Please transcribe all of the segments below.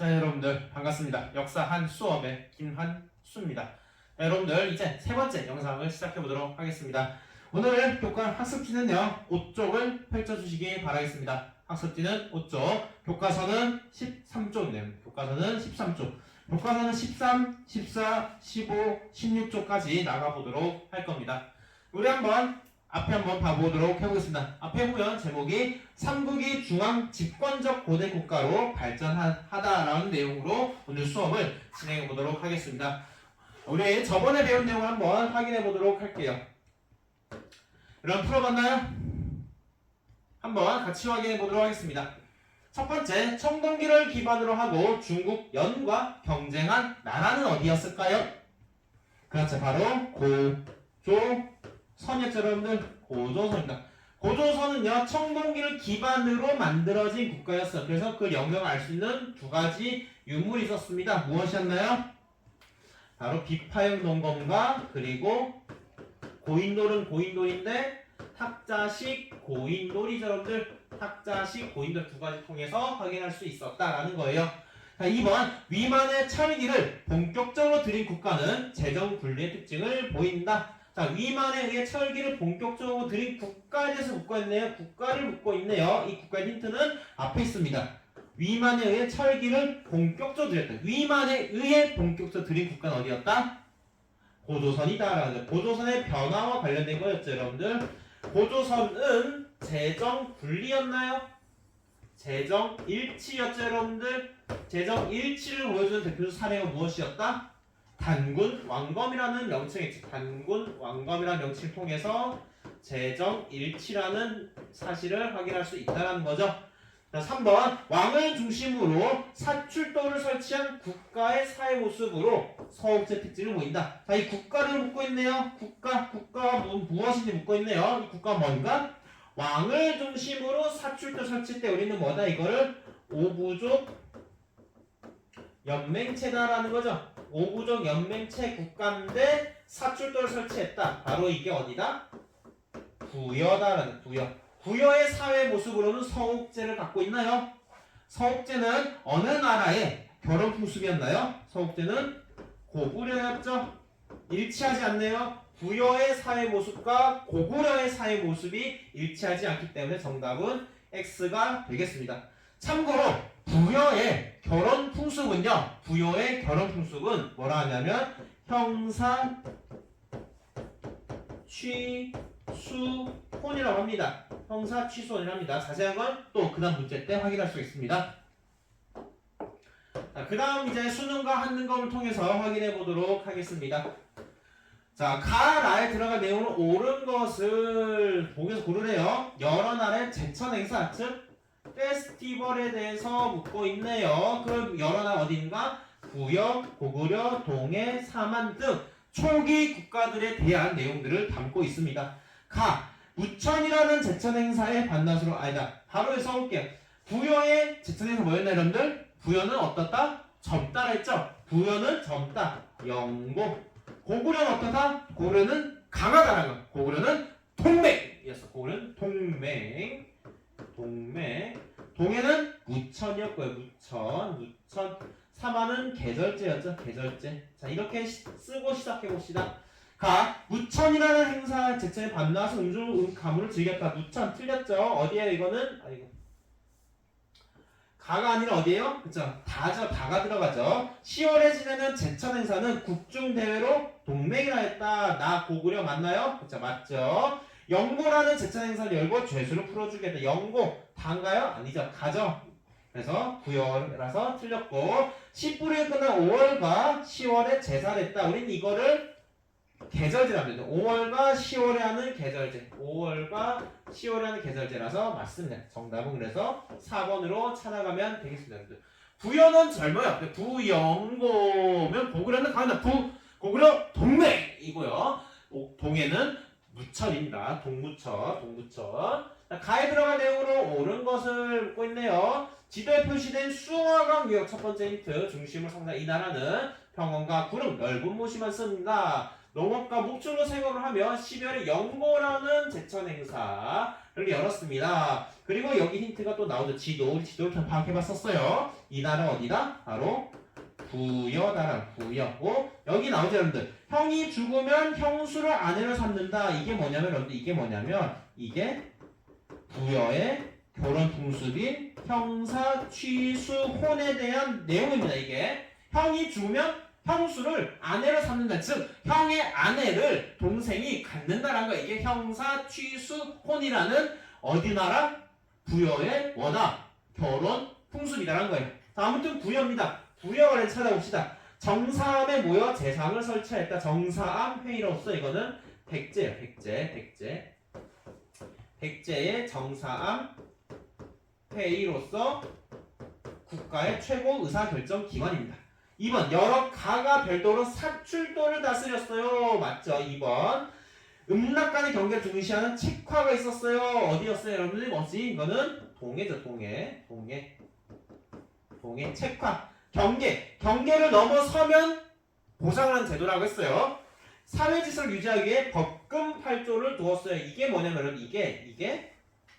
자, 여러분들 반갑습니다. 역사 한 수업의 김한수입니다. 자, 여러분들 이제 세 번째 영상을 시작해 보도록 하겠습니다. 오늘 교과 학습지는요 5쪽을 펼쳐주시기 바라겠습니다. 학습지는 5쪽, 교과서는 13쪽이네요. 교과서는 13쪽, 교과서는 13, 14, 15, 16쪽까지 나가보도록 할 겁니다. 우리 앞에 한번 봐보도록 해보겠습니다. 앞에 보면 제목이 삼국이 중앙 집권적 고대 국가로 발전하다라는 내용으로 오늘 수업을 진행해 보도록 하겠습니다. 우리 저번에 배운 내용을 한번 확인해 보도록 할게요. 여러분 풀어봤나요? 한번 같이 확인해 보도록 하겠습니다. 첫 번째, 청동기를 기반으로 하고 중국 연과 경쟁한 나라는 어디였을까요? 그렇죠, 바로 고조선이었죠. 여러분들 고조선입니다. 고조선은요 청동기를 기반으로 만들어진 국가였어요. 그래서 그 영역을 알 수 있는 두 가지 유물이 있었습니다. 무엇이었나요? 바로 비파형 동검과 그리고 고인돌은 고인돌인데 탁자식 고인돌이죠. 여러분들 탁자식 고인돌 두 가지 통해서 확인할 수 있었다라는 거예요. 자, 2번, 위만의 철기를 본격적으로 들인 국가는 재정 분리의 특징을 보인다. 자, 위만에 의해 철기를 본격적으로 들인 국가에 대해서 묻고 있네요. 국가를 묻고 있네요. 이 국가의 힌트는 앞에 있습니다. 위만에 의해 철기를 본격적으로 들였다. 위만에 의해 본격적으로 들인 국가는 어디였다? 고조선이다라는 거죠. 고조선의 변화와 관련된 거였죠, 여러분들. 고조선은 재정 분리였나요? 재정 일치였죠, 여러분들. 재정 일치를 보여주는 대표 사례가 무엇이었다? 단군 왕검이라는 명칭이 있죠. 단군 왕검이라는 명칭을 통해서 재정 일치라는 사실을 확인할 수 있다는 거죠. 자, 3번, 왕을 중심으로 사출도를 설치한 국가의 사회 모습으로 서옥제 특징을 보인다. 자, 이 국가를 묻고 있네요. 국가가 무엇인지 묻고 있네요. 이 국가 뭔가? 왕을 중심으로 사출도 설치 때 우리는 뭐다? 이거를 오부족 연맹체다라는 거죠. 오부족 연맹체 국가인데 사출도를 설치했다. 바로 이게 어디다? 부여다라는 부여. 부여의 사회 모습으로는 서옥제를 갖고 있나요? 서옥제는 어느 나라의 결혼 풍습이었나요? 서옥제는 고구려였죠. 일치하지 않네요. 부여의 사회 모습과 고구려의 사회 모습이 일치하지 않기 때문에 정답은 X가 되겠습니다. 참고로 부여의 결혼 풍습은요. 부여의 결혼 풍습은 뭐라 하냐면 형사 취수혼이라고 합니다. 형사 취수혼이라고 합니다. 자세한 건 또 그 다음 문제 때 확인할 수 있습니다. 자, 그 다음 이제 수능과 한능검을 통해서 확인해 보도록 하겠습니다. 자, 가라에 들어갈 내용은 옳은 것을 보기에서 고르래요. 여러 나라의 제천 행사, 즉 페스티벌에 대해서 묻고 있네요. 그럼 여러 나라 어디인가? 부여, 고구려, 동해, 사만 등 초기 국가들에 대한 내용들을 담고 있습니다. 무천이라는 제천 행사의 반나수로 아니다. 바로 써볼게요. 부여의 제천 행사 뭐였나요, 여러분들? 부여는 어떻다? 젊다라 했죠? 부여는 젊다. 영고. 고구려는 어떻다? 고구려는 강하다라는 거. 고구려는 동맹이었어. 고구려는 동맹. 동해는 무천이었고요. 무천. 사마는 계절제였죠. 계절제. 자, 이렇게 쓰고 시작해 봅시다. 무천이라는 행사 제천에 반나와서 가물을 즐겼다. 무천 틀렸죠. 어디에 이거는? 가가 아니라 어디에요? 그쵸? 다죠. 다가 들어가죠. 10월에 지내는 제천 행사는 국중대회로 동맹이라 했다. 나 고구려 맞나요? 그쵸? 맞죠. 영고라는 제천 행사를 열고 죄수를 풀어주겠다. 영고 다인가요? 아니죠. 가죠. 그래서 부여라서 틀렸고 10불에 끝난 5월과 10월에 제사를 했다. 우리는 이거를 계절제랍니다. 5월과 10월에 하는 계절제. 5월과 10월에 하는 계절제라서 맞습니다. 정답은 그래서 4번으로 찾아가면 되겠습니다. 부여는 젊어요. 부영고면 고구려는 강하다. 고구려 동맹이고요. 동해는 무천입니다. 동무천. 가에 들어간 내용으로 옳은 것을 묻고 있네요. 지도에 표시된 수화강 유역 첫 번째 힌트 중심을 상당 이 나라는 평원과 구름 넓은 모시만 씁니다. 농업과 목축으로 생업을 하며 12월에 영고라는 제천 행사 이렇게 열었습니다. 그리고 여기 힌트가 또 나오죠. 지도. 지도를 좀 파악해봤었어요. 이 나라 어디다? 바로 부여다라. 부여. 여기 나오죠, 여러분들. 형이 죽으면 형수를 아내로 삼는다. 이게 뭐냐면, 여러분들, 이게 부여의 결혼 풍습인 형사 취수혼에 대한 내용입니다. 이게 형이 죽으면 형수를 아내로 삼는다. 즉 형의 아내를 동생이 갖는다라는 거예요. 이게 형사 취수혼이라는 어디 나라? 부여의 원화 결혼 풍습이라는 거예요. 자, 아무튼 부여입니다. 부여를 찾아봅시다. 정사암에 모여 제상을 설치했다. 정사암 회의로서 이거는 백제예요. 백제의 정사암 회의로서 국가의 최고 의사결정 기관입니다. 2번 여러 가가 별도로 사출도를 다스렸어요. 맞죠? 2번 음락 간의 경계를 중시하는 책화가 있었어요. 어디였어요? 여러분들 뭐지? 이거는 동해죠. 동해 책화. 경계를 넘어서면 보상하는 제도라고 했어요. 사회질서를 유지하기 위해 법금 8조를 두었어요. 이게 뭐냐면 이게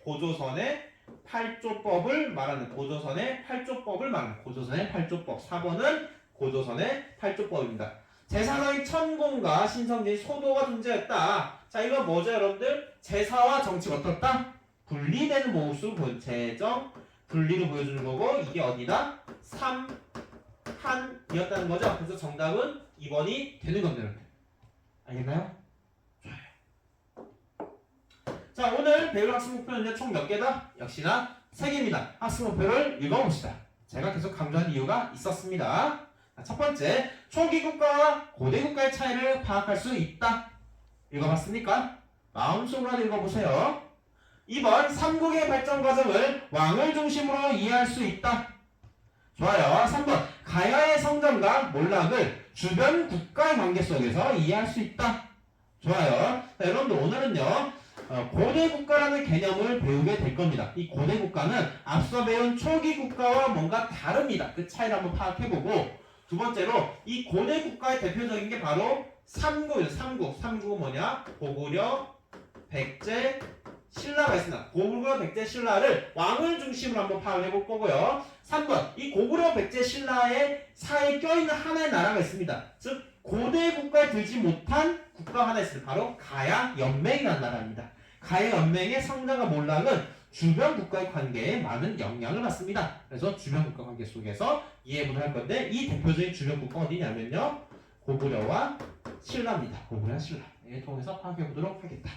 고조선의 8조법을 말하는 고조선의 8조법. 4번은 고조선의 8조법입니다. 제사상의 천공과 신성제의 소도가 존재했다. 자, 이건 뭐죠, 여러분들? 제사와 정치가 어떻다? 분리되는 모습을 재정 분리를 보여주는 거고, 이게 어디다? 삼한이었다는 거죠. 그래서 정답은 2번이 되는 겁니다, 여러분들. 알겠나요? 좋아요. 자, 오늘 배울 학습 목표는 총 몇 개다? 역시나 3개입니다. 학습 목표를 읽어봅시다. 제가 계속 강조한 이유가 있었습니다. 첫 번째, 초기 국가와 고대 국가의 차이를 파악할 수 있다. 읽어봤습니까? 마음속으로 읽어보세요. 2번, 삼국의 발전 과정을 왕을 중심으로 이해할 수 있다. 좋아요. 3번, 가야의 성전과 몰락을 주변 국가의 관계 속에서 이해할 수 있다. 좋아요. 자, 여러분들 오늘은요, 고대 국가라는 개념을 배우게 될 겁니다. 이 고대 국가는 앞서 배운 초기 국가와 뭔가 다릅니다. 그 차이를 한번 파악해보고, 두 번째로 이 고대 국가의 대표적인 게 바로 삼국이죠. 삼국은 뭐냐? 고구려, 백제, 신라가 있습니다. 고구려, 백제, 신라를 왕을 중심으로 한번 파악해 볼 거고요. 3번, 이 고구려, 백제, 신라의 사이에 껴있는 하나의 나라가 있습니다. 즉 고대 국가에 들지 못한 국가 하나 있습니다. 바로 가야 연맹이라는 나라입니다. 가야 연맹의 성장과 몰락은 주변 국가의 관계에 많은 영향을 받습니다. 그래서 주변 국가 관계 속에서 이해를 할 건데, 이 대표적인 주변 국가 어디냐면요, 고구려와 신라입니다. 고구려와 신라. 이를 통해서 파악해 보도록 하겠다.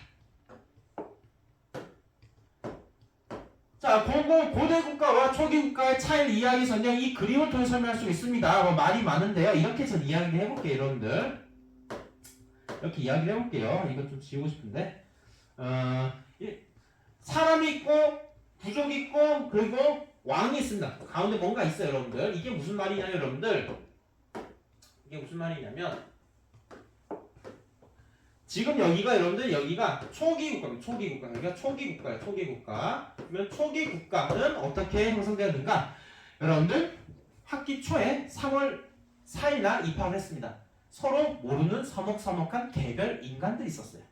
자, 고대 국가와 초기 국가의 차이를 이해하기 위해서는 이 그림을 통해 설명할 수 있습니다. 말이 많은데요. 이렇게 전 이야기를 해볼게요, 여러분들. 이렇게 이야기를 해볼게요. 이거 좀 지우고 싶은데. 사람이 있고, 부족이 있고, 그리고 왕이 있습니다. 가운데 뭔가 있어요, 여러분들. 이게 무슨 말이냐면, 여러분들. 이게 무슨 말이냐면, 지금 여기가 여러분들 여기가 초기 국가입니다. 여기가 초기 국가. 그러면 초기 국가는 어떻게 형성되었는가? 여러분들 학기 초에 3월 4일날 입학을 했습니다. 서로 모르는 서먹서먹한 개별 인간들이 있었어요.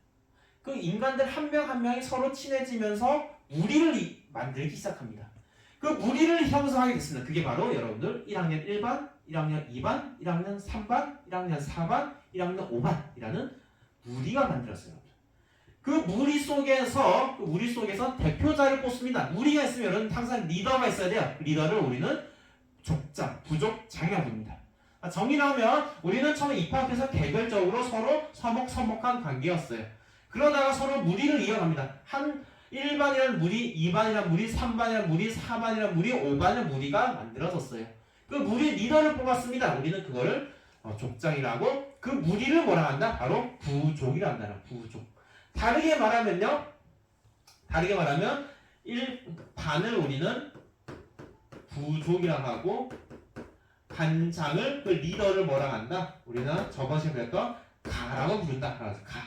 그 인간들 한 명 한 명이 서로 친해지면서 무리를 만들기 시작합니다. 그 무리를 형성하게 됐습니다. 그게 바로 여러분들 1학년 1반, 1학년 2반, 1학년 3반, 1학년 4반, 1학년 5반이라는 무리가 만들었어요. 그 무리 속에서 대표자를 뽑습니다. 무리가 있으면 항상 리더가 있어야 돼요. 리더를 우리는 족장, 부족장이라고 부릅니다. 정의를 하면 우리는 처음에 입학해서 개별적으로 서로 서먹서먹한 관계였어요. 그러다가 서로 무리를 이어갑니다. 한 1반이라는 무리, 2반이라는 무리, 3반이라는 무리, 4반이라는 무리, 5반이라는 무리가 만들어졌어요. 그 무리 리더를 뽑았습니다. 우리는 그거를 족장이라고, 그 무리를 뭐라 한다? 바로 부족이라 한다. 부족. 다르게 말하면 1반을 우리는 부족이라고 하고, 반장을, 그 리더를 뭐라 한다? 우리는 저번 시간에 배웠던 가라고 부른다. 그래서 가.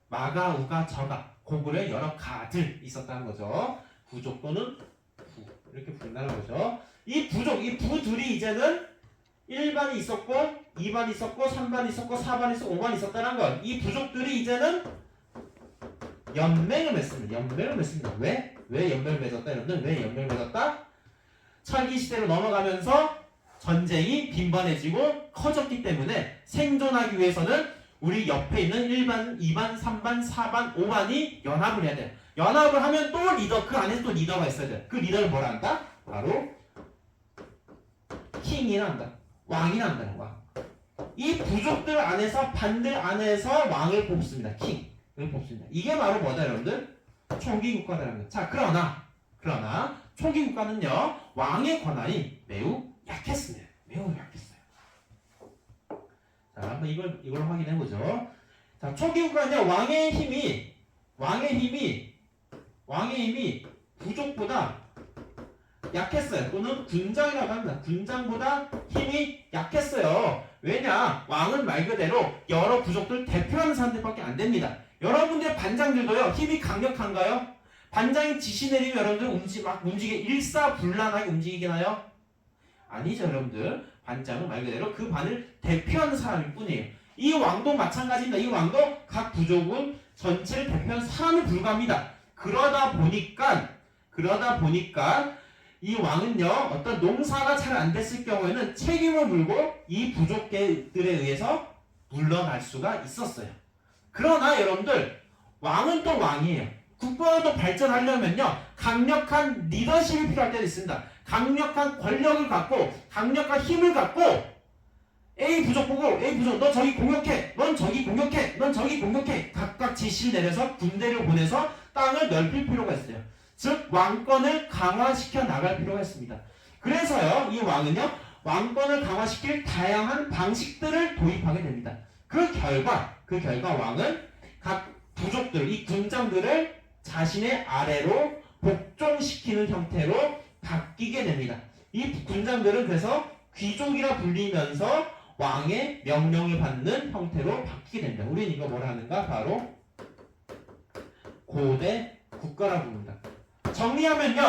마가, 우가, 저가. 고구려에 여러 가들 있었다는 거죠. 부족 또는 부. 이렇게 부른다는 거죠. 이 부들이 이제는 1반이 있었고, 2반이 있었고, 3반이 있었고, 4반이 있었고, 5반이 있었다는 것. 이 부족들이 이제는 연맹을 맺습니다. 연맹을 맺습니다. 왜? 왜 연맹을 맺었다? 여러분들 왜 연맹을 맺었다? 철기 시대로 넘어가면서 전쟁이 빈번해지고 커졌기 때문에 생존하기 위해서는 우리 옆에 있는 1반, 2반, 3반, 4반, 5반이 연합을 해야 돼요. 연합을 하면 또 리더, 그 안에서 또 리더가 있어야 돼요. 그 리더를 뭐라 한다? 바로 킹이라 한다. 왕이라 한다. 왕. 이 부족들 안에서 반들 안에서 왕을 뽑습니다. 킹을 뽑습니다. 이게 바로 뭐다 여러분들? 초기 국가다라는 거예요. 자 그러나 초기 국가는요 왕의 권한이 매우 약했습니다. 매우 약했어요. 자 한번 이걸 확인해 보죠. 자 초기 국가는요 왕의 힘이 부족보다 약했어요. 또는 군장이라고 합니다. 군장보다 힘이 약했어요. 왜냐? 왕은 말 그대로 여러 부족들 대표하는 사람들밖에 안 됩니다. 여러분들의 반장들도요 힘이 강력한가요? 반장이 지시 내리면 여러분들 막 움직이게 일사불란하게 움직이나요? 아니죠 여러분들. 반장은 말 그대로 그 반을 대표하는 사람일 뿐이에요. 이 왕도 마찬가지입니다. 이 왕도 각 부족은 전체를 대표하는 사람에 불과합니다. 그러다 보니까 이 왕은요 어떤 농사가 잘 안 됐을 경우에는 책임을 물고 이 부족들에 의해서 물러날 수가 있었어요. 그러나 여러분들 왕은 또 왕이에요. 국가가 또 발전하려면요 강력한 리더십이 필요할 때도 있습니다. 강력한 권력을 갖고 강력한 힘을 갖고 A 부족 보고 A 부족 너 저기 공격해, 넌 저기 공격해, 넌 저기 공격해 각각 지시를 내려서 군대를 보내서 땅을 넓힐 필요가 있어요. 즉 왕권을 강화시켜 나갈 필요가 있습니다. 그래서요 이 왕은요 왕권을 강화시킬 다양한 방식들을 도입하게 됩니다. 그 결과 왕은 각 부족들, 이 군장들을 자신의 아래로 복종시키는 형태로 바뀌게 됩니다. 이 군장들은 그래서 귀족이라 불리면서 왕의 명령을 받는 형태로 바뀌게 됩니다. 우리는 이거 뭐라 하는가? 바로 고대 국가라고 부릅니다. 정리하면요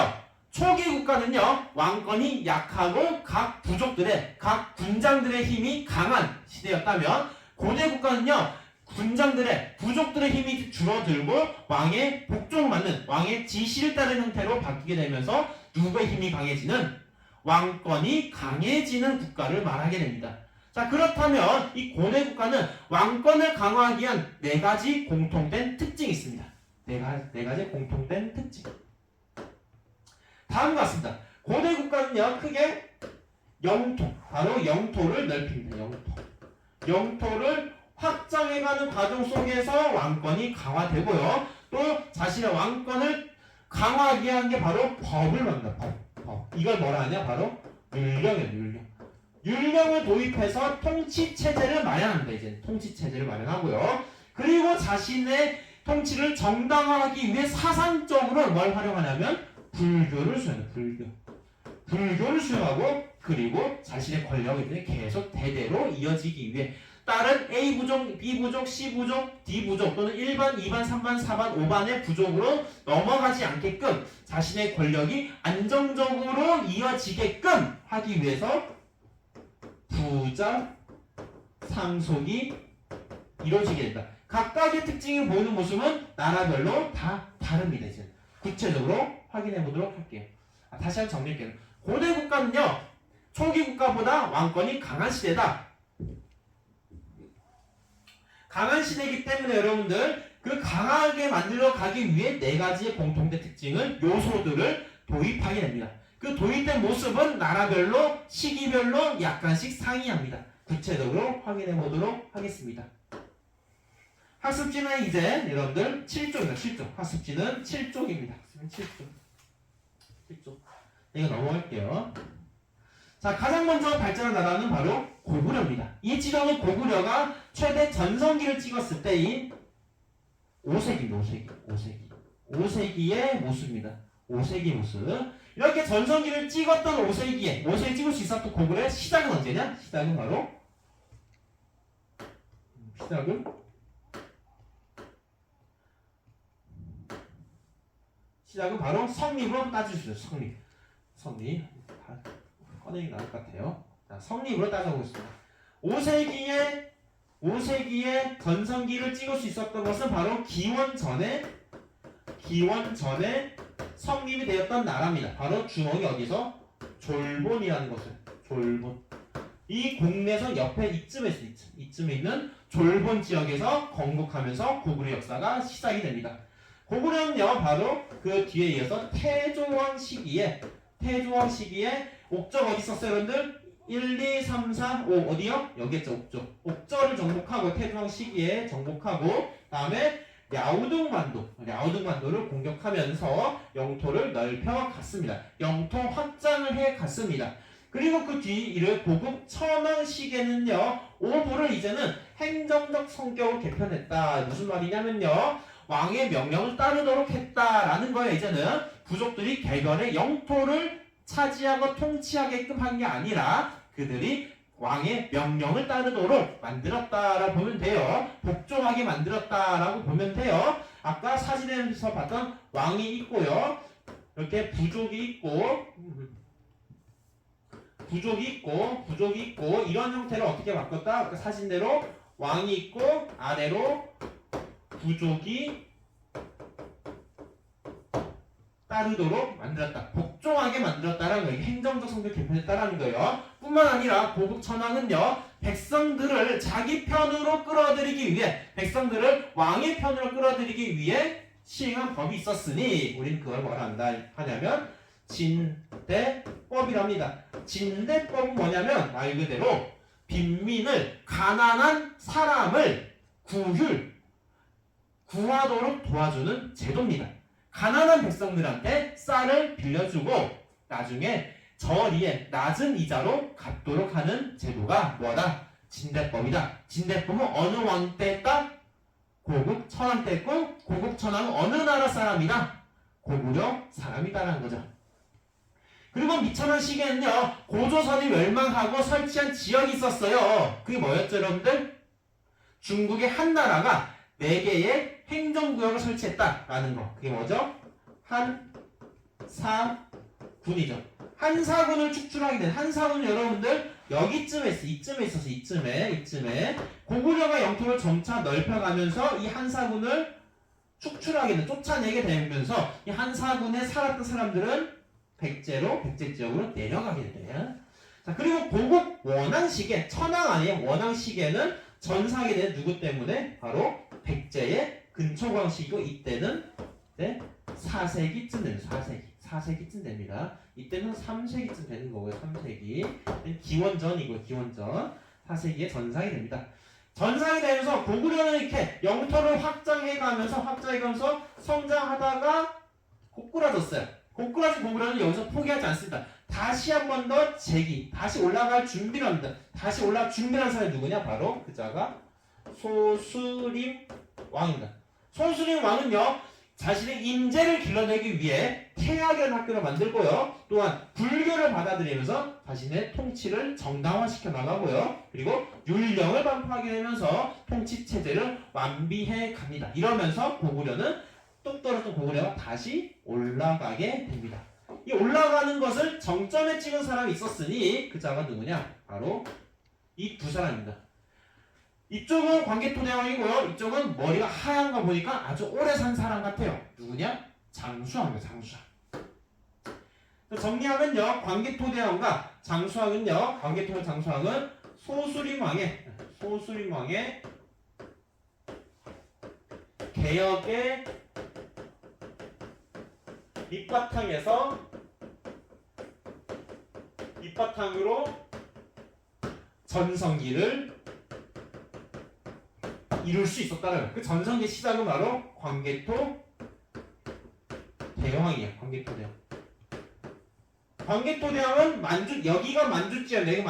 초기 국가는요 왕권이 약하고 각 부족들의 각 군장들의 힘이 강한 시대였다면 고대 국가는요 군장들의 부족들의 힘이 줄어들고 왕의 복종을 받는 왕의 지시를 따르는 형태로 바뀌게 되면서 누구의 힘이 강해지는 왕권이 강해지는 국가를 말하게 됩니다. 자 그렇다면 이 고대 국가는 왕권을 강화하기 위한 네 가지 공통된 특징이 있습니다. 네 가지 공통된 특징. 다음과 같습니다. 고대 국가는요 크게 영토, 바로 영토를 넓힙니다. 영토를 확장해가는 과정 속에서 왕권이 강화되고요. 또 자신의 왕권을 강화하기 위한 게 바로 법을 만든다. 법. 이걸 뭐라 하냐? 바로 율령이에요. 율령을 도입해서 통치체제를 마련합니다. 이제 통치체제를 마련하고요. 그리고 자신의 통치를 정당화하기 위해 사상적으로 뭘 활용하냐면 불교를 수행합니다. 불교를 수행하고 그리고 자신의 권력이 계속 대대로 이어지기 위해 다른 A 부족, B 부족, C 부족, D 부족 또는 1반, 2반, 3반, 4반, 5반의 부족으로 넘어가지 않게끔 자신의 권력이 안정적으로 이어지게끔 하기 위해서 부자 상속이 이루어지게 된다. 각각의 특징을 보이는 모습은 나라별로 다 다릅니다. 이제 구체적으로 확인해 보도록 할게요. 다시 한번 정리할게요. 고대 국가는요 초기 국가보다 왕권이 강한 시대다. 강한 시대이기 때문에 여러분들 그 강하게 만들어 가기 위해 네 가지의 공통된 특징을 요소들을 도입하게 됩니다. 그 도입된 모습은 나라별로 시기별로 약간씩 상이합니다. 구체적으로 확인해 보도록 하겠습니다. 학습지는 이제 여러분들 7쪽입니다. 7쪽. 학습지는 7쪽입니다. 7쪽. 이거 넘어갈게요. 자, 가장 먼저 발전한 나라는 바로 고구려입니다. 이 지점은 고구려가 최대 전성기를 찍었을 때인 5세기입니다. 5세기의 모습입니다. 5세기 모습. 이렇게 전성기를 찍었던 5세기 찍을 수 있었던 고구려의 시작은 언제냐? 시작은 바로 성립으로 따질 수 있어요. 성립. 다 꺼내기 나을 것 같아요. 자, 성립으로 따져보겠습니다. 5세기에 전성기를 찍을 수 있었던 것은 바로 기원 전에 기원전에 성립이 되었던 나라입니다. 바로 주먹이 어디서? 졸본이라는 것을. 졸본. 이 공내선 옆에 이쯤에 있어. 이쯤에 있는 졸본 지역에서 건국하면서 고구려 역사가 시작이 됩니다. 고구려는요 바로 그 뒤에 이어서 태조왕 시기에 옥저가 어디 있었어요 여러분들? 1, 2, 3, 4, 5 어디요? 여기 있죠 옥저. 옥저를 정복하고 태조왕 시기에 정복하고 다음에 랴오둥만도를 공격하면서 영토를 넓혀갔습니다. 영토 확장을 해갔습니다. 그리고 그 뒤 이를 고국 천황 시기에는요 오부를 이제는 행정적 성격으로 개편했다. 무슨 말이냐면요 왕의 명령을 따르도록 했다라는 거예요. 이제는 부족들이 개별의 영토를 차지하고 통치하게끔 한 게 아니라 그들이 왕의 명령을 따르도록 만들었다라고 보면 돼요. 복종하게 만들었다라고 보면 돼요. 아까 사진에서 봤던 왕이 있고요. 이렇게 부족이 있고 이런 형태를 어떻게 바꿨다? 아까 사진대로 왕이 있고 아래로 부족이 따르도록 만들었다. 복종하게 만들었다라는 거예요. 행정적 성격 개편했다라는 거예요. 뿐만 아니라 고국 천황은요 백성들을 자기 편으로 끌어들이기 위해 백성들을 왕의 편으로 끌어들이기 위해 시행한 법이 있었으니 우리는 그걸 뭐라 한다 하냐면 진대법이랍니다. 진대법은 뭐냐면 말 그대로 빈민을 가난한 사람을 구하도록 도와주는 제도입니다. 가난한 백성들한테 쌀을 빌려주고 나중에 저리에 낮은 이자로 갚도록 하는 제도가 뭐다? 진대법이다. 진대법은 어느 왕 때 했다? 고국 천황 때 했고 고국 천황은 어느 나라 사람이다? 고구려 사람이다라는 거죠. 그리고 미천왕 시기에는요 고조선이 멸망하고 설치한 지역이 있었어요. 그게 뭐였죠 여러분들? 중국의 한 나라가 4개의 행정구역을 설치했다라는 거. 그게 뭐죠? 한사군이죠. 한사군을 축출하게 된 한사군은 여러분들 여기쯤에 있어. 이쯤에 고구려가 영토를 점차 넓혀가면서 이 한사군을 축출하게 된 쫓아내게 되면서 이 한사군에 살았던 사람들은 백제 지역으로 내려가게 돼요. 자 그리고 고국 원왕 시기에 천황 아니에요. 원왕 시기에는 전사하게 된 누구 때문에? 바로 백제의 근초광 시기고 이때는 4세기쯤 됩니다. 4세기쯤 됩니다. 이때는 3세기쯤 되는 거고요. 3세기. 기원전이고요. 기원전. 4세기에 전상이 됩니다. 전상이 되면서 고구려는 이렇게 영토를 확장해가면서 성장하다가 고꾸라졌어요. 고꾸라진 고구려는 여기서 포기하지 않습니다. 다시 한 번 더 다시 올라갈 준비를 합니다. 다시 올라갈 준비한 사람이 누구냐? 바로 그자가 소수림 왕입니다. 소수림 왕은요 자신의 인재를 길러내기 위해 태학이라는 학교를 만들고요 또한 불교를 받아들이면서 자신의 통치를 정당화시켜 나가고요 그리고 율령을 반포하게 되면서 통치 체제를 완비해 갑니다. 이러면서 고구려는 뚝 떨어졌던 고구려가 다시 올라가게 됩니다. 이 올라가는 것을 정점에 찍은 사람이 있었으니 그 자가 누구냐? 바로 이 두 사람입니다. 이쪽은 광개토대왕이고요. 이쪽은 머리가 하얀 거 보니까 아주 오래 산 사람 같아요. 누구냐? 장수왕입니다. 장수왕. 정리하면요. 광개토대왕과 장수왕은요. 광개토 장수왕은 소수림왕의 개혁의 밑바탕으로 전성기를 이룰 수 있었다는 거예요. 그 전성기 시작은 바로 광개토 대왕이에요. 광개토 대왕은 여기가 만주지역, 여기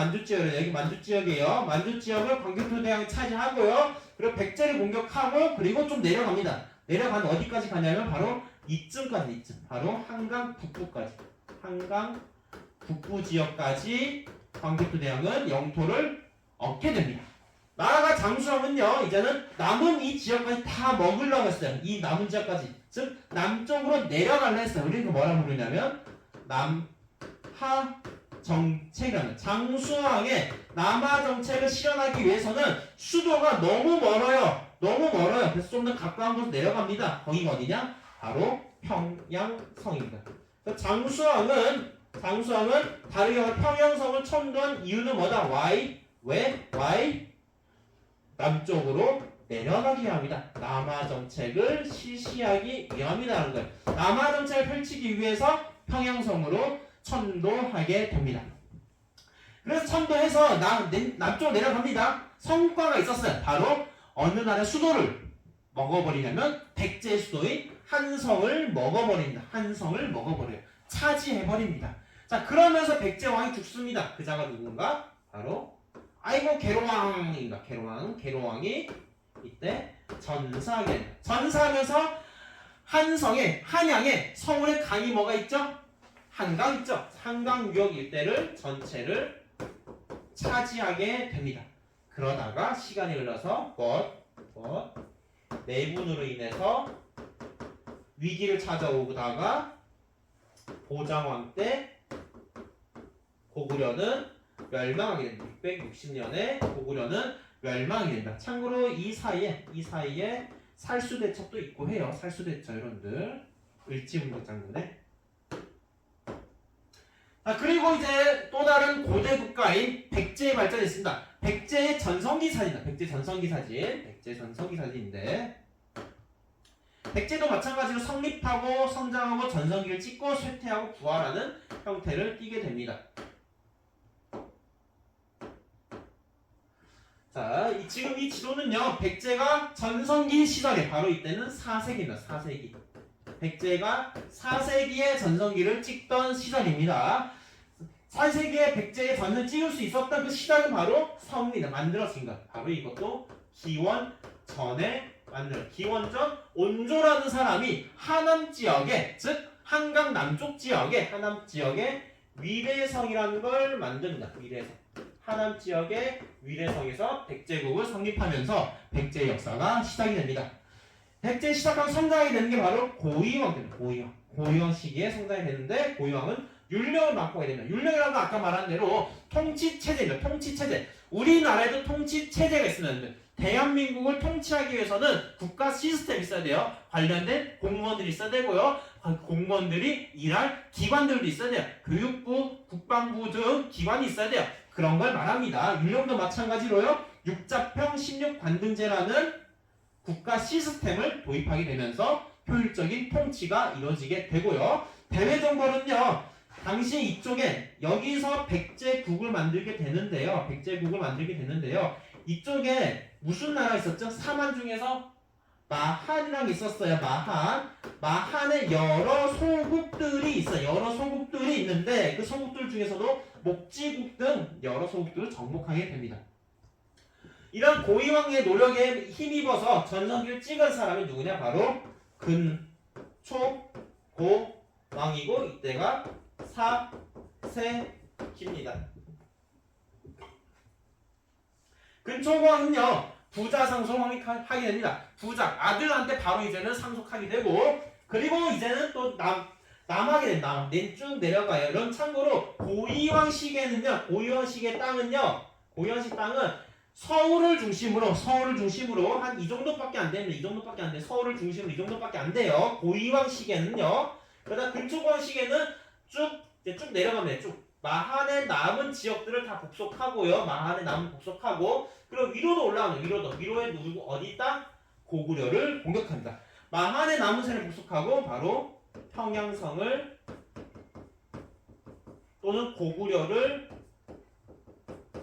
만주지역이에요. 만주지역을 광개토 대왕이 차지하고요. 그리고 백제를 공격하고 그리고 좀 내려갑니다. 내려가면 어디까지 가냐면 바로 이쯤까지. 바로 한강 북부 지역까지 광개토 대왕은 영토를 얻게 됩니다. 나아가 장수왕은요 이제는 남은 이 지역까지 다 먹으려고 했어요. 이 남은 지역까지 즉 남쪽으로 내려가려 했어요. 우리는 뭐라 부르냐면 남하 정책이라는 장수왕의 남하 정책을 실현하기 위해서는 수도가 너무 멀어요. 그래서 좀 더 가까운 곳으로 내려갑니다. 거기가 어디냐? 바로 평양성입니다. 장수왕은 다르게 말해 평양성을 천도한 이유는 뭐다? Y. 왜? Y. 남쪽으로 내려가게 합니다. 남하 정책을 실시하기 위함이라는 거예요. 남하 정책을 펼치기 위해서 평양성으로 천도하게 됩니다. 그래서 천도해서 남쪽으로 내려갑니다. 성과가 있었어요. 바로 어느 나라의 수도를 먹어버리냐면 백제의 수도인 한성을 먹어버립니다. 한성을 먹어버려요. 차지해버립니다. 자, 그러면서 백제 왕이 죽습니다. 그 자가 누군가? 바로 아이고 계로왕입니다. 계로왕이 이때 전사하면서 한양에 서울에 강이 뭐가 있죠? 한강 있죠? 한강 유역 일대를 전체를 차지하게 됩니다. 그러다가 시간이 흘러서 내분으로 인해서 위기를 찾아오다가 보장왕 때 고구려는 멸망하게 됩니다. 660년에 고구려는 멸망하게 됩니다. 참고로 이 사이에 살수대첩도 있고 해요. 살수대첩 이런들 을지문덕 장군에. 그리고 이제 또 다른 고대 국가인 백제의 발전이 있습니다. 백제의 전성기 사진이다. 백제 전성기 사진인데 백제도 마찬가지로 성립하고 성장하고 전성기를 찍고 쇠퇴하고 부활하는 형태를 띠게 됩니다. 자, 지금 이 지도는요, 백제가 전성기 시절에 바로 이때는 4세기입니다. 4세기. 백제가 4세기의 전성기를 찍던 시절입니다. 4세기에 백제의 전을 찍을 수 있었던 그 시작은 바로 성입니다. 만들어진 것. 바로 이것도 기원 전에 기원전 온조라는 사람이 하남 지역에, 즉 한강 남쪽 지역에 하남 지역에 위례성이라는 걸 만듭니다. 위례성. 하남 지역의 위례성에서 백제국을 성립하면서 백제의 역사가 시작이 됩니다. 백제 시작한 성장이 되는 게 바로 고이왕입니다. 고이왕 시기에 성장이 되는데 고이왕은 율령을 맡게 됩니다. 율령이라는 건 아까 말한 대로 통치체제입니다. 통치체제. 우리나라에도 통치체제가 있습니다. 대한민국을 통치하기 위해서는 국가 시스템이 있어야 돼요. 관련된 공무원들이 있어야 되고요. 공무원들이 일할 기관들도 있어야 돼요. 교육부, 국방부 등 기관이 있어야 돼요. 그런 걸 말합니다. 율령도 마찬가지로요. 육자평 16관등제라는 국가 시스템을 도입하게 되면서 효율적인 통치가 이루어지게 되고요. 대외정벌은요. 당시 이쪽에 여기서 백제국을 만들게 되는데요. 이쪽에 무슨 나라 있었죠? 사만 중에서 마한이랑 있었어요. 마한에 여러 소국들이 있어요. 여러 소국들이 있는데 그 소국들 중에서도 목지국 등 여러 소국들을 정복하게 됩니다. 이런 고이왕의 노력에 힘입어서 전성기를 찍은 사람이 누구냐? 바로 근초고왕이고 이때가 사세기입니다. 근초고왕은요 부자 상속하게 됩니다. 부자 아들한테 바로 이제는 상속하게 되고 그리고 이제는 또 남하게 된다. 쭉 내려가요. 그럼 참고로 고이왕 시기에는요, 고이왕 시기의 땅은요, 고이왕 시 땅은 서울을 중심으로 한 이 정도밖에 안 됩니다. 이 정도밖에 안 돼. 서울을 중심으로 이 정도밖에 안 돼요. 고이왕 시기에는요. 그러다 근초고왕 시기에는 쭉 내려갑니다. 쭉. 마한의 남은 지역들을 다 복속하고요. 그리고 위로도 올라가는 위로에 누구 어디 있다? 고구려를 공격합니다. 마한의 남은 세를 복속하고 바로 평양성을 또는 고구려를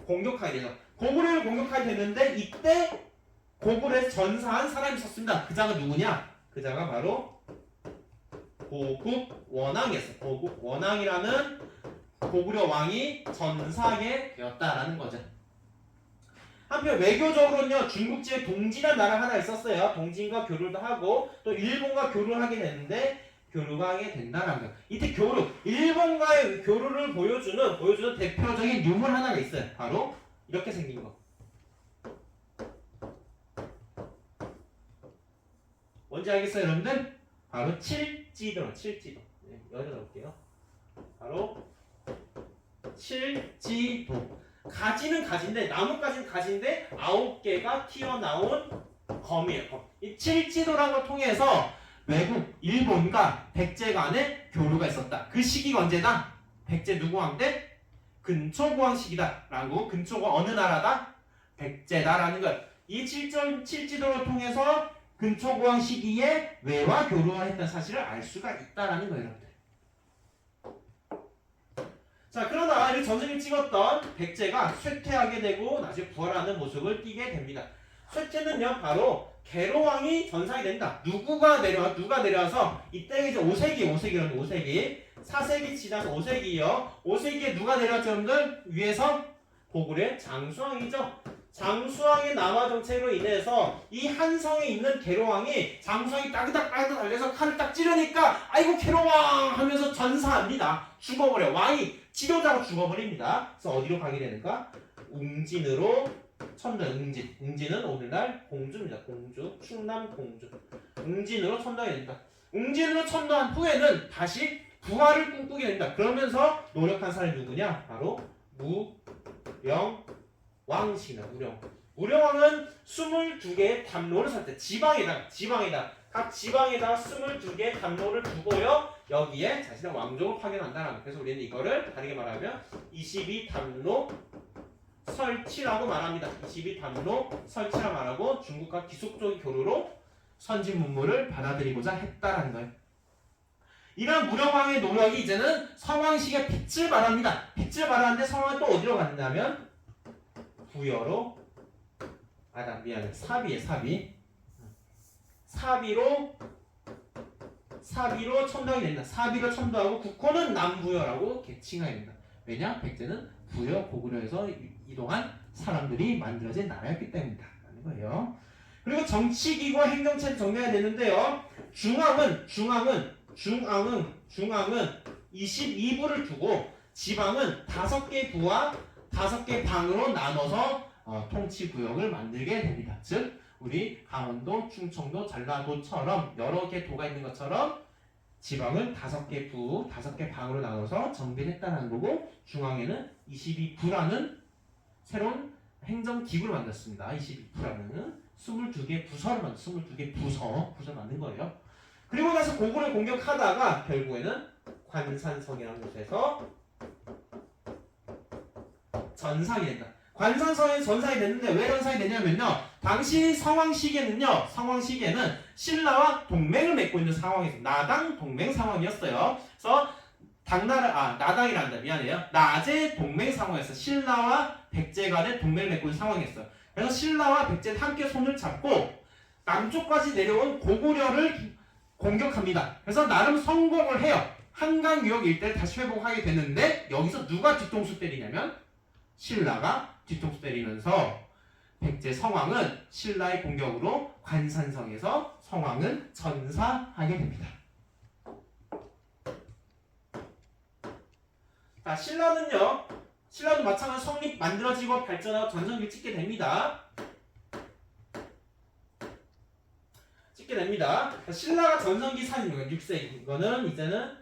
공격하게 되죠. 고구려를 공격하게 되는데 이때 고구려에서 전사한 사람이 있었습니다. 그 자가 누구냐? 그 자가 바로 고국원왕이었어요. 고국원왕이라는 고구려 왕이 전사하게 되었다라는 거죠. 한편 외교적으로는요, 중국지에 동진이라는 나라 하나 있었어요. 동진과 교류도 하고 또 일본과 교류를 하게 되는데 교류가 하게 된다라는 거예요. 이때 일본과의 교류를 보여주는 대표적인 유물 하나가 있어요. 바로 이렇게 생긴 거. 뭔지 알겠어요, 여러분들? 바로 칠지도. 네, 여기다 넣을게요. 바로 칠지도. 가지는 가지인데 나뭇가지는 가지인데 9개가 튀어나온 검이에요. 검. 이 칠지도라는 걸 통해서 외국 일본과 백제 간의 교류가 있었다. 그 시기가 언제다? 백제 누구 왕 때? 근초고왕 시기다 라고. 근초고 어느 나라다? 백제다라는 것. 이 칠지도를 통해서 근초고왕 시기에 외와 교류를 했던 사실을 알 수가 있다라는 거예요, 여러분들. 자, 그러나 이 전생을 찍었던 백제가 쇠퇴하게 되고 나중에 부활하는 모습을 띠게 됩니다. 쇠퇴는요, 바로 계로왕이 전상이 된다. 누가 내려와서 이때 이제 5세기라는 5세기, 4세기 지나서 5세기요. 5세기에 누가 내려왔죠, 여러분들? 위에서 고구려의 장수왕이죠. 장수왕의 남하 정책으로 인해서 이 한성에 있는 계로왕이 장수왕이 따그닥따그닥 달려서 칼을 딱 찌르니까 아이고 계로왕 하면서 전사합니다. 죽어버려. 왕이 지도자로 죽어버립니다. 그래서 어디로 가게 되는가? 웅진으로 천당. 웅진은 오늘날 공주입니다. 공주. 충남 공주. 웅진으로 천당이 됩니다. 웅진으로 천당한 후에는 다시 부활을 꿈꾸게 됩니다. 그러면서 노력한 사람이 누구냐? 바로 무령왕씨입니다. 무령왕은 22개의 담로를 살 때 지방에다 각 지방에다가 22개의 담로를 두고요. 여기에 자신의 왕족을 파견한다는 거예요. 그래서 우리는 이거를 다르게 말하면 22담로 설치라고 말합니다. 22담로 설치라 말하고 중국과 기속적인 교류로 선진 문물을 받아들이고자 했다라는 거예요. 이런 무령왕의 노력이 이제는 성왕시기의 빛을 발합니다. 빛을 발하는데 성왕은 또 어디로 갔냐면 부여로 사비로 첨당이 됩니다. 사비로 첨당하고 국호는 남부여라고 개칭하게 됩니다. 왜냐? 백제는 부여 고구려에서 이동한 사람들이 만들어진 나라였기 때문이다 라는 거예요. 그리고 정치기구와 행정체를 정리해야 되는데요. 중앙은 22부를 두고 지방은 5개 부와 5개 방으로 나눠서 통치구역을 만들게 됩니다. 즉 우리 강원도, 충청도, 전라도처럼 여러 개 도가 있는 것처럼 지방을 5개 부, 5개 방으로 나눠서 정비했다는 거고, 중앙에는 22부라는 새로운 행정기구를 만들었습니다. 22부라는 22개 부서를 22개 부서 만든 거예요. 그리고 나서 고구려를 공격하다가 결국에는 관산성이라는 곳에서 전상이 된다. 관산성에 전상이 됐는데 왜 전상이 되냐면요. 당시 상황 시기에는 신라와 동맹을 맺고 있는 상황이었어요. 나당 동맹 상황이었어요. 그래서 나당이란다. 미안해요. 나제 동맹 상황이었어요. 신라와 백제 간의 동맹을 맺고 있는 상황이었어요. 그래서 신라와 백제는 함께 손을 잡고 남쪽까지 내려온 고구려를 공격합니다. 그래서 나름 성공을 해요. 한강 유역 일대를 다시 회복하게 되는데 여기서 누가 뒤통수 때리냐면 신라가 뒤통수 때리면서 백제 성왕은 신라의 공격으로 관산성에서 성왕은 전사하게 됩니다. 자, 신라도 마찬가지로 성립 만들어지고 발전하고 전성기를 찍게 됩니다. 자, 신라가 전성기 사진이에요. 6세기. 이거는 이제는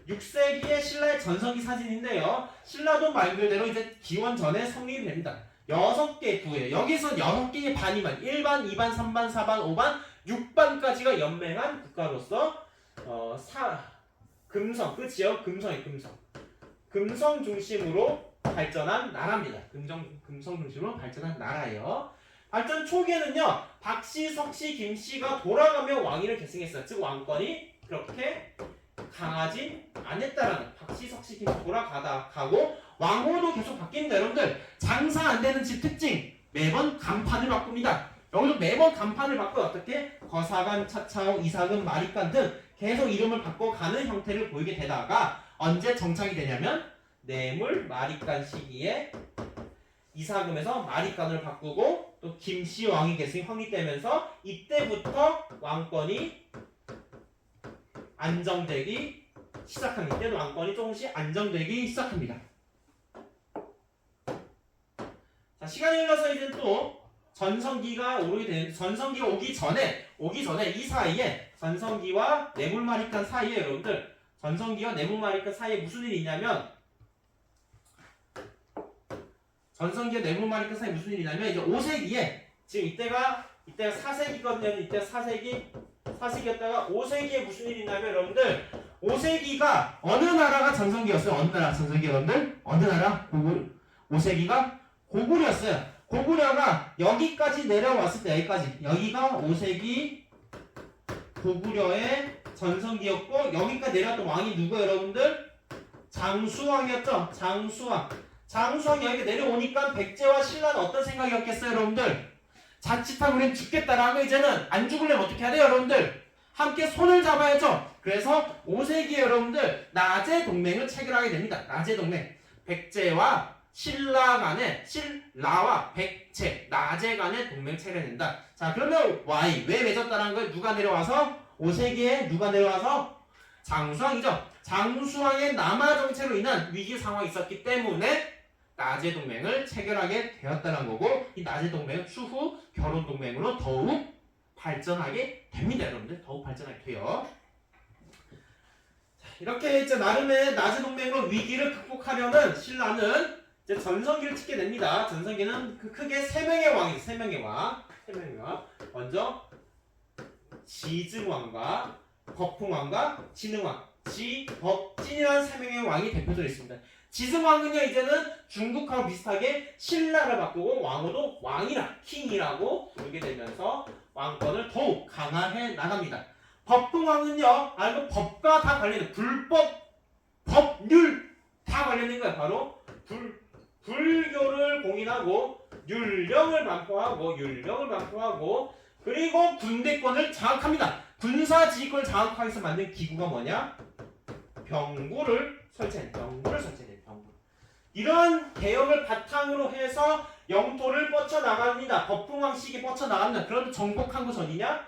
6세기의 신라의 전성기 사진인데요. 신라도 말 그대로 이제 기원 전에 성립이 됩니다. 6개 부예요. 여기서 6개의 반이만 1반, 2반, 3반, 4반, 5반, 6반까지가 연맹한 국가로서 금성, 그 지역 금성 중심으로 발전한 나라입니다. 금성 중심으로 발전한 나라예요. 발전 초기에는요, 박씨, 석씨, 김씨가 돌아가며 왕위를 계승했어요. 즉 왕권이 그렇게 강하지 않았다라는. 박씨, 석씨, 김씨 돌아가고 왕호도 계속 바뀌는데 여러분들 장사 안 되는 집 특징, 매번 간판을 바꿉니다. 여기서 매번 간판을 바꿔 어떻게 거사간, 차차옥, 이사금, 마리간 등 계속 이름을 바꿔가는 형태를 보이게 되다가 언제 정착이 되냐면 뇌물 마리간 시기에 이사금에서 마리간을 바꾸고 또 김씨 왕위 계승이 확립되면서 이때부터 왕권이 안정되기 시작합니다. 이때도 왕권이 조금씩 안정되기 시작합니다. 자, 시간이 흘러서 이제 또 전성기가 오기 전에 이 사이에 전성기와 뇌물마리간 사이에 여러분들 전성기와 뇌물마리간 사이에 무슨 일이 있냐면 이제 5세기에 지금 이때가 4세기거든요. 이때 4세기 4세기였다가 5세기에 무슨 일이 있냐면 여러분들 5세기가 어느 나라가 전성기였어요? 어느 나라 전성기 여러분들? 어느 나라? 5세기가 고구려였어요. 고구려가 여기까지 내려왔을 때 여기가 5세기 고구려의 전성기였고 여기까지 내려왔던 왕이 누구예요 여러분들? 장수왕이었죠. 장수왕 여기 내려오니까 백제와 신라는 어떤 생각이었겠어요 여러분들? 자칫하면 우린 죽겠다라고 이제는 안 죽으려면 어떻게 해야 돼요 여러분들? 함께 손을 잡아야죠. 그래서 5세기에 여러분들 나제 동맹을 체결하게 됩니다. 나제 동맹. 백제와 신라와 백제, 나제 간의 동맹을 체결된다. 자 그러면 Y 왜 맺었다는 걸 누가 내려와서 5세기에 누가 내려와서 장수왕이죠. 장수왕의 남하 정체로 인한 위기 상황이 있었기 때문에 나제 동맹을 체결하게 되었다는 거고 이 나제 동맹은 추후 결혼 동맹으로 더욱 발전하게 됩니다, 여러분들. 더욱 발전하게 돼요. 자, 이렇게 이제 나름의 나제 동맹으로 위기를 극복하려는 신라는 이제 전성기를 찍게 됩니다. 전성기는 크게 세 명의 왕이죠. 세 명의 왕. 먼저 지증왕과 법흥왕과 진흥왕. 지법진이라는 세 명의 왕이 대표적으로 있습니다. 지승왕은요 이제는 중국하고 비슷하게 신라를 바꾸고 왕으로 왕이라 킹이라고 부르게 되면서 왕권을 더욱 강화해 나갑니다. 법흥왕은요 알고 법과 다 관련된 불법, 법률 다 관련된 거예요. 바로 불교를 공인하고 율령을 반포하고 그리고 군대권을 장악합니다. 군사지휘권을 장악하기 위해서 만든 기구가 뭐냐? 병구를 설치해요. 이런 개혁을 바탕으로 해서 영토를 뻗쳐나갑니다. 법흥왕 시기에 뻗쳐나갑니다. 그럼 정복한 곳 어디냐?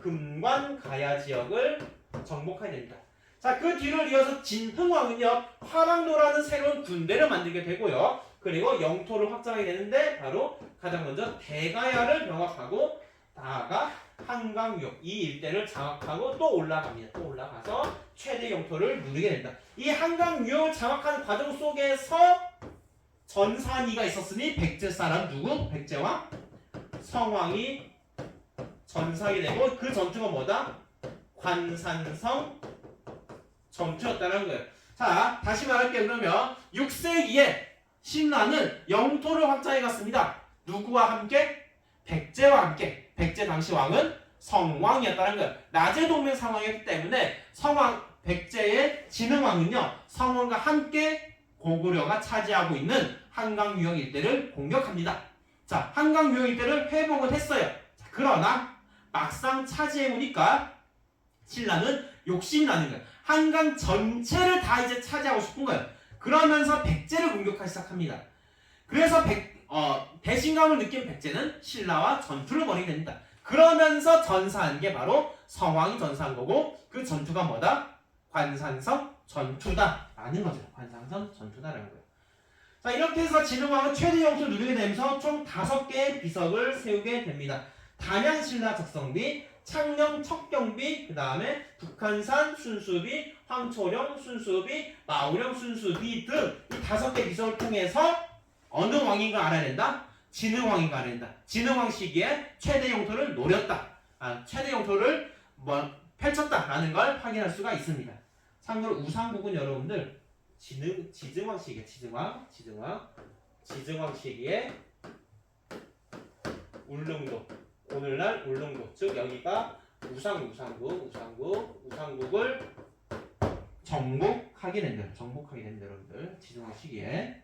금관 가야 지역을 정복하게 됩니다. 자, 그 뒤를 이어서 진흥왕은요 화랑도라는 새로운 군대를 만들게 되고요. 그리고 영토를 확장하게 되는데 바로 가장 먼저 대가야를 병합하고 나아가 한강유역 이 일대를 장악하고 또 올라갑니다. 또 올라가서 최대 영토를 누리게 된다. 이 한강유역을 장악하는 과정 속에서 전산이가 있었으니 백제 사람 누구? 백제와 성왕이 전사하게 되고 그 전투가 뭐다? 관산성 전투였다는 거예요. 자, 다시 말할게요. 그러면 6세기에 신라는 영토를 확장해 갔습니다. 누구와 함께? 백제와 함께. 백제 당시 왕은 성왕이었다는 거예요. 나제 동맹 상황이었기 때문에 백제의 진흥왕은요 성왕과 함께 고구려가 차지하고 있는 한강 유역 일대를 공격합니다. 자, 한강 유역 일대를 회복을 했어요. 자, 그러나 막상 차지해 보니까 신라는 욕심이 나는 거예요. 한강 전체를 다 이제 차지하고 싶은 거예요. 그러면서 백제를 공격하기 시작합니다. 그래서 배신감을 느낀 백제는 신라와 전투를 벌이게 됩니다. 그러면서 전사한 게 바로 성왕이 전사한 거고 그 전투가 뭐다? 관산성 전투다 라는 거죠. 관산성 전투다라는 거예요. 자, 이렇게 해서 진흥왕은 최대 영토를 누리게 되면서 총 5개의 비석을 세우게 됩니다. 단양신라 적성비, 창녕 척경비, 그 다음에 북한산 순수비, 황초령 순수비, 마우령 순수비 등 이 5개 비석을 통해서 어느 왕인가 알아야 된다? 진흥왕인가 알아야 된다. 진흥왕 시기에 최대 영토를 노렸다. 최대 영토를 펼쳤다라는 걸 확인할 수가 있습니다. 참고로 우상국은 여러분들 지증왕 시기에 지증왕 시기에 울릉도 오늘날 울릉도 즉 여기가 우상국을 정복하게 된다. 여러분들 지증왕 시기에.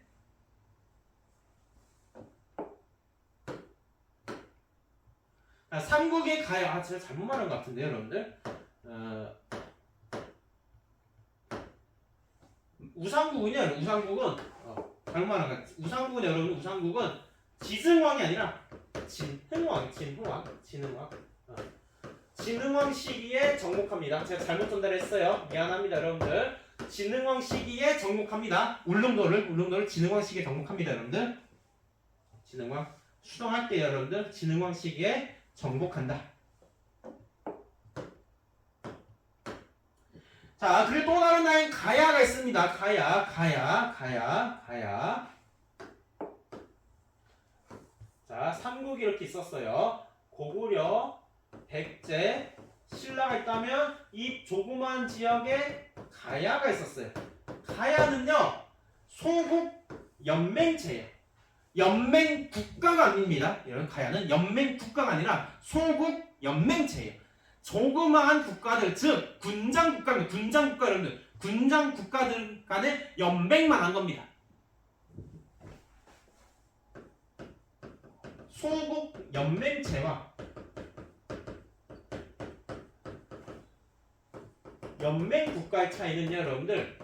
삼국의 가야 제가 잘못 말한 것 같은데요 여러분들. 우상국은 잘못 말한 것 같아요. 우상국은 지승왕이 아니라 진흥왕. 진흥왕 시기에 정복합니다. 제가 잘못 전달했어요. 미안합니다 여러분들. 진흥왕 시기에 정복합니다. 울릉도를 진흥왕 시기에 정복합니다 여러분들. 진흥왕 수정할게요 여러분들. 진흥왕 시기에 정복한다. 자, 그리고 또 다른 나라인 가야가 있습니다. 가야. 자, 삼국이 이렇게 있었어요. 고구려, 백제, 신라가 있다면 이 조그만 지역에 가야가 있었어요. 가야는요 소국 연맹체예요. 연맹 국가가 아닙니다. 여러분 가야는 연맹 국가가 아니라 소국 연맹체예요. 조그마한 국가들 즉 군장 국가입니다. 군장 국가 여러분들 군장 국가들 간의 연맹만 한 겁니다. 소국 연맹체와 연맹 국가의 차이는요 여러분들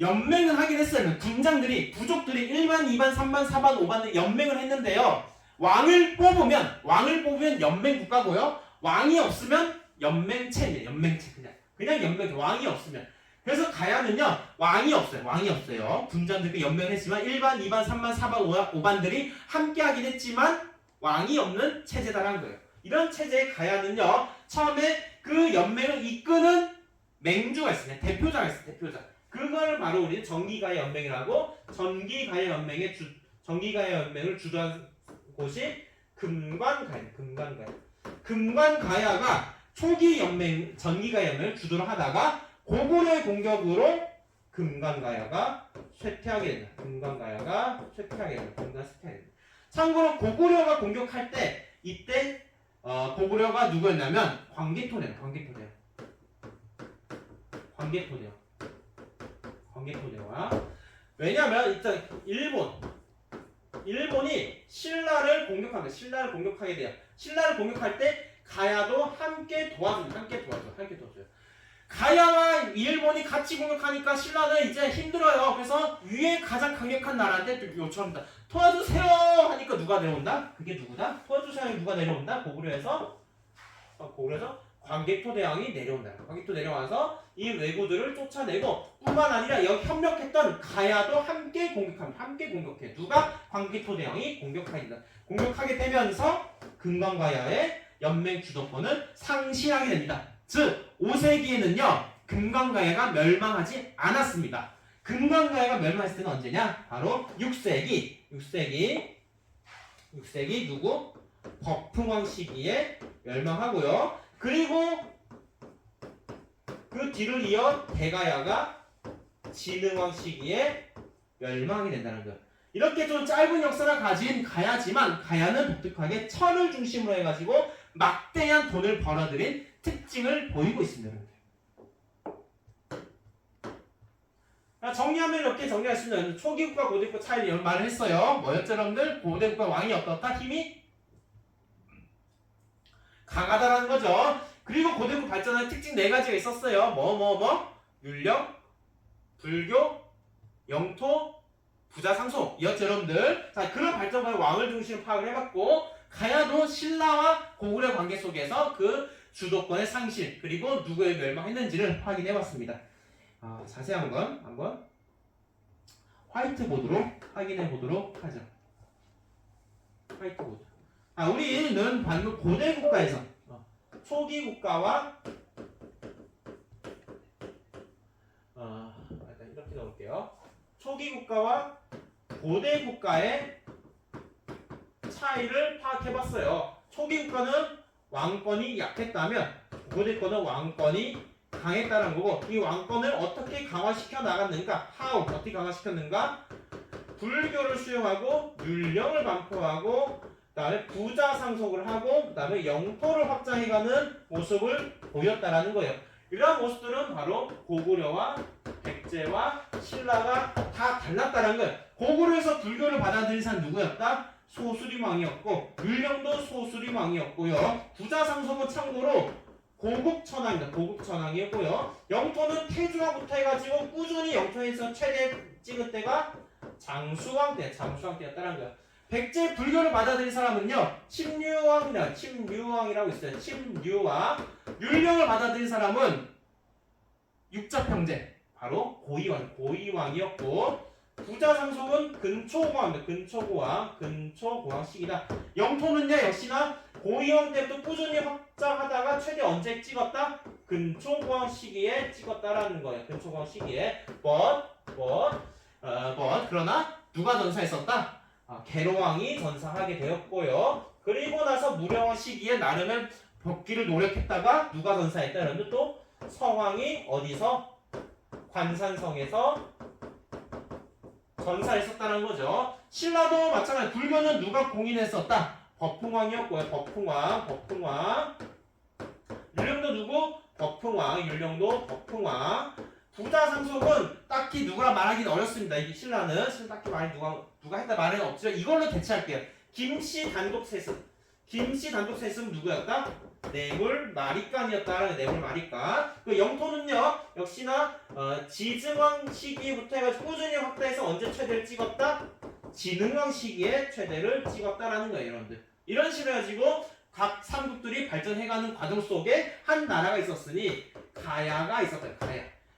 연맹은 하긴 했어요. 군장들이 부족들이 1반, 2반, 3반, 4반, 5반 연맹을 했는데요. 왕을 뽑으면 연맹 국가고요. 왕이 없으면 연맹체예요. 연맹체 그냥 연맹체. 왕이 없으면. 그래서 가야는요. 왕이 없어요. 군장들이 연맹을 했지만 1반, 2반, 3반, 4반, 5반들이 함께 하긴 했지만 왕이 없는 체제다라는 거예요. 이런 체제의 가야는요. 처음에 그 연맹을 이끄는 맹주가 있어요. 대표자가 있어요. 대표자. 그걸 바로 우리는 정기가야 연맹이라고 정기가야 연맹을 주도한 곳이 금관가야. 금관가야가 초기 연맹 정기가야 연맹을 주도를 하다가 고구려의 공격으로 금관가야가 쇠퇴하게 된다. 참고로 고구려가 공격할 때 이때 고구려가 누구였냐면 광개토대왕. 왜냐면 일단 일본이 신라를 공격하게 돼요. 신라를 공격할 때 가야도 함께 도와줘요. 가야와 일본이 같이 공격하니까 신라는 이제 힘들어요. 그래서 위에 가장 강력한 나라한테 요청합니다. 도와주세요 하니까 누가 내려온다? 그게 누구다? 도와주세요 하니 누가 내려온다? 고구려에서 광개토대왕이 내려온다. 광개토 내려와서 이 왜구들을 쫓아내고 뿐만 아니라 여기 협력했던 가야도 함께 공격합니다. 함께 공격해. 누가? 광개토대왕이 공격하게 되면서 금관가야의 연맹 주도권을 상실하게 됩니다. 즉 5세기에는요. 금관가야가 멸망하지 않았습니다. 금관가야가 멸망했을 때는 언제냐? 바로 6세기 누구? 거풍왕 시기에 멸망하고요. 그리고 그 뒤를 이어 대가야가 진흥왕 시기에 멸망이 된다는 거예요. 이렇게 좀 짧은 역사를 가진 가야지만 가야는 독특하게 철을 중심으로 해가지고 막대한 돈을 벌어들인 특징을 보이고 있습니다. 정리하면 이렇게 정리할 수 있는 초기국가 고대국가 차이를 말을 했어요. 뭐였죠 여러분들? 고대국가 왕이 어떻다? 힘이 강하다라는 거죠. 그리고 고대국 발전의 특징 4가지가 있었어요. 율력, 불교, 영토, 부자, 상속 이었죠 여러분들. 자, 그런 발전과의 왕을 중심으로 파악을 해봤고 가야도 신라와 고구려 관계 속에서 그 주도권의 상실 그리고 누구에 멸망했는지를 확인해봤습니다. 자세한 건 한번 화이트보드로 확인해보도록 하죠. 화이트보드. 우리는 방금 고대 국가에서 초기 국가와 일단 이렇게 넣을게요. 초기 국가와 고대 국가의 차이를 파악해봤어요. 초기 국가는 왕권이 약했다면 고대 국가는 왕권이 강했다는 거고 이 왕권을 어떻게 강화시켜 나갔는가? 어떻게 강화시켰는가? 불교를 수용하고 율령을 반포하고 그다음에 부자 상속을 하고 그다음에 영토를 확장해가는 모습을 보였다라는 거예요. 이러한 모습들은 바로 고구려와 백제와 신라가 다 달랐다는 거예요. 고구려에서 불교를 받아들인 사람 누구였다? 소수림왕이었고 율령도 소수림왕이었고요. 부자 상속은 참고로 고국천왕이었고요. 영토는 태조왕부터 해가지고 꾸준히 영토에서 최대 찍은 때가 장수왕 때였다는 거예요. 백제 불교를 받아들인 사람은요 침류왕이라고 있어요. 침류왕. 율령을 받아들인 사람은 육자평제 바로 고이왕이었고 부자 상속은 근초고왕 시기다. 영토는요 역시나 고이왕 때부터 꾸준히 확장하다가 최대 언제 찍었다? 근초고왕 시기에 찍었다라는 거예요. 근초고왕 시기에 그러나 누가 전사했었다? 계로왕이 전사하게 되었고요. 그리고 나서 무령왕 시기에 나름의 복귀를 노력했다가 누가 전사했다? 여러분들 또 성왕이 어디서? 관산성에서 전사했었다는 거죠. 신라도 마찬가지. 불교는 누가 공인했었다? 법흥왕이었고요. 법흥왕. 율령도 누구? 법흥왕. 율령도 법흥왕. 부자상속은 딱히 누구랑 말하기는 어렵습니다. 이게 신라는 딱히 말이 누가 했다 말은 없죠. 이걸로 대체할게요. 김씨 단독 세습. 김씨 단독 세습은 누구였다? 뇌물 마리간이었다. 뇌물 마리간. 그 영토는요 역시나 지증왕 시기부터 해가지고 꾸준히 확대해서 언제 최대를 찍었다? 진흥왕 시기에 최대를 찍었다라는 거예요, 여러분들. 이런 식으로 해가지고 각 삼국들이 발전해가는 과정 속에 한 나라가 있었으니 가야가 있었다.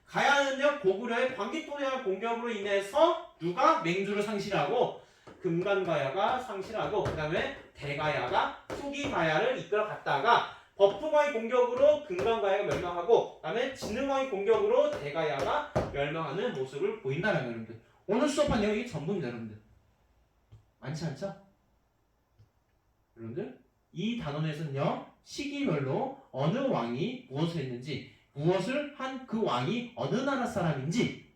가야는요 고구려의 광기토대왕 공격으로 인해서 누가 맹주를 상실하고 금간가야가 상실하고 그 다음에 대가야가 후기가야를 이끌어갔다가 법흥왕의 공격으로 금강가야가 멸망하고 그 다음에 진흥왕의 공격으로 대가야가 멸망하는 모습을 보인다는 거예요, 여러분들. 오늘 수업한 내용이 전부입니다, 여러분들. 많지 않죠? 여러분들 이 단원에서는요 시기별로 어느 왕이 무엇을 했는지 무엇을 한 그 왕이 어느 나라 사람인지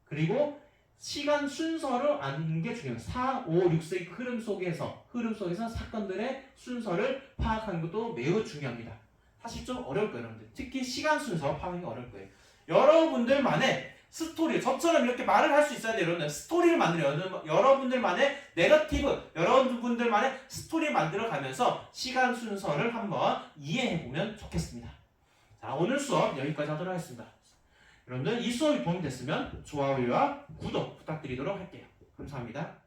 그리고 시간 순서를 아는 게 중요해요. 4, 5, 6세기 흐름 속에서 사건들의 순서를 파악하는 것도 매우 중요합니다. 사실 좀 어려울 거예요, 여러분들. 특히 시간 순서 파악하기 어려울 거예요. 여러분들만의 스토리, 저처럼 이렇게 말을 할 수 있어야 돼요, 여러분들. 스토리를 만들어요. 여러분들만의 내러티브, 여러분들만의 스토리를 만들어가면서 시간 순서를 한번 이해해보면 좋겠습니다. 자, 오늘 수업 여기까지 하도록 하겠습니다. 여러분들 이 수업이 도움이 됐으면 좋아요와 구독 부탁드리도록 할게요. 감사합니다.